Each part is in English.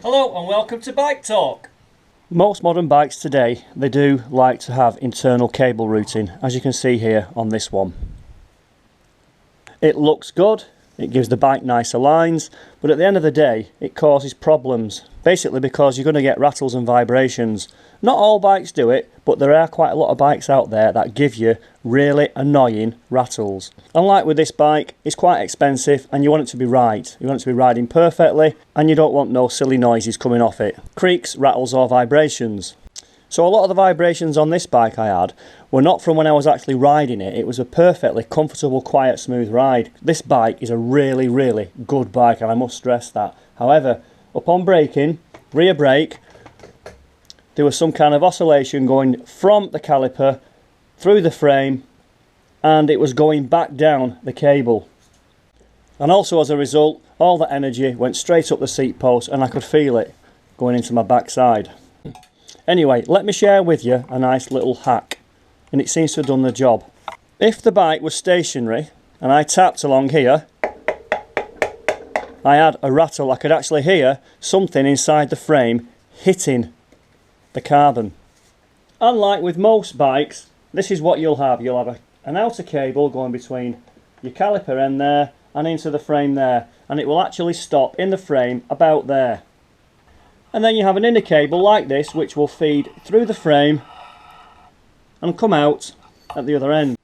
Hello and welcome to Bike Talk. Most modern bikes today, they do like to have internal cable routing, as you can see here on this one. It looks good, it gives the bike nicer lines, but at the end of the day it causes problems, basically because you're going to get rattles and vibrations. Not all bikes do it, but there are quite a lot of bikes out there that give you really annoying rattles. Unlike with this bike, it's quite expensive and you want it to be right. You want it to be riding perfectly and you don't want no silly noises coming off it. Creaks, rattles or vibrations. So a lot of the vibrations on this bike I had were not from when I was actually riding it. It was a perfectly comfortable, quiet, smooth ride. This bike is a really, really good bike and I must stress that. However, upon braking, rear brake, there was some kind of oscillation going from the caliper through the frame and it was going back down the cable. And also as a result, all the energy went straight up the seat post and I could feel it going into my backside. Anyway, let me share with you a nice little hack, and it seems to have done the job. If the bike was stationary and I tapped along here, I had a rattle. I could actually hear something inside the frame hitting the carbon. Unlike with most bikes, this is what you'll have. You'll have an outer cable going between your caliper end there and into the frame there, and it will actually stop in the frame about there. And then you have an inner cable like this which will feed through the frame and come out at the other end.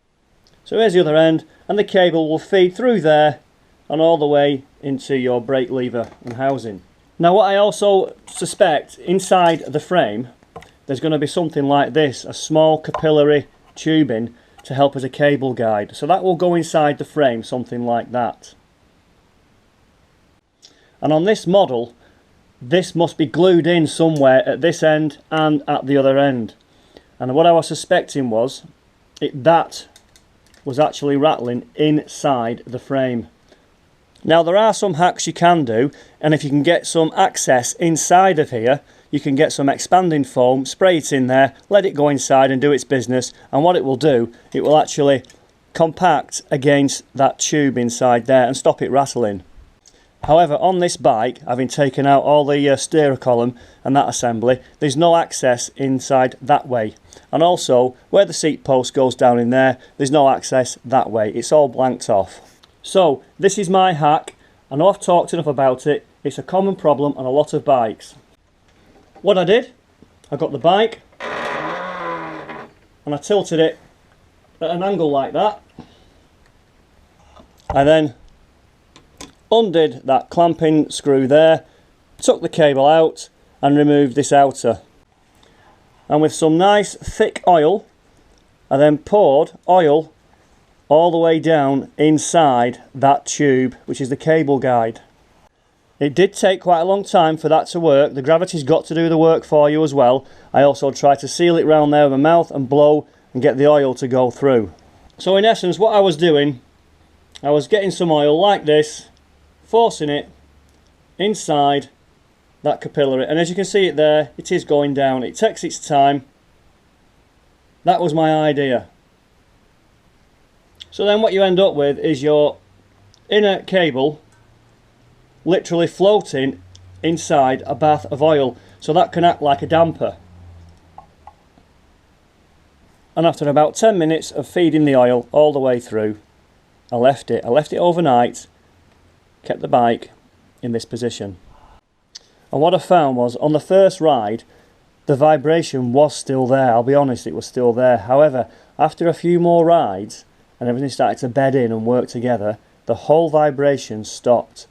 So here's the other end, and the cable will feed through there and all the way into your brake lever and housing. Now what I also suspect, inside the frame there's going to be something like this, a small capillary tubing to help as a cable guide. So that will go inside the frame, something like that. And on this model, this must be glued in somewhere at this end and at the other end. And what I was suspecting was that was actually rattling inside the frame. Now there are some hacks you can do, and if you can get some access inside of here, you can get some expanding foam, spray it in there, let it go inside and do its business, and what it will do, it will actually compact against that tube inside there and stop it rattling. However, on this bike, having taken out all the steerer column and that assembly, there's no access inside that way. And also, where the seat post goes down in there, there's no access that way. It's all blanked off. So, this is my hack. I know I've talked enough about it. It's a common problem on a lot of bikes. What I did, I got the bike and I tilted it at an angle like that. I then undid that clamping screw there, took the cable out and removed this outer. And with some nice thick oil, I then poured oil all the way down inside that tube, which is the cable guide. It did take quite a long time for that to work. The gravity's got to do the work for you as well. I also tried to seal it round there with my mouth and blow and get the oil to go through. So in essence what I was doing, I was getting some oil like this, forcing it inside that capillary, and as you can see it there, it is going down. It takes its time. That was my idea. So then what you end up with is your inner cable literally floating inside a bath of oil, so that can act like a damper. And after about 10 minutes of feeding the oil all the way through, I left it overnight, kept the bike in this position. And what I found was, on the first ride, the vibration was still there. I'll be honest, it was still there. However, after a few more rides and everything started to bed in and work together, the whole vibration stopped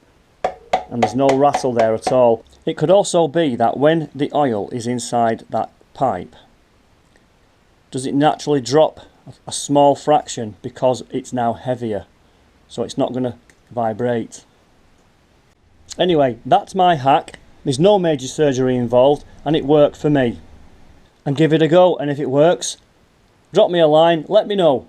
and there's no rattle there at all. It could also be that when the oil is inside that pipe, does it naturally drop a small fraction because it's now heavier, so it's not going to vibrate. Anyway, that's my hack. There's no major surgery involved and it worked for me. And give it a go, and if it works, drop me a line, let me know.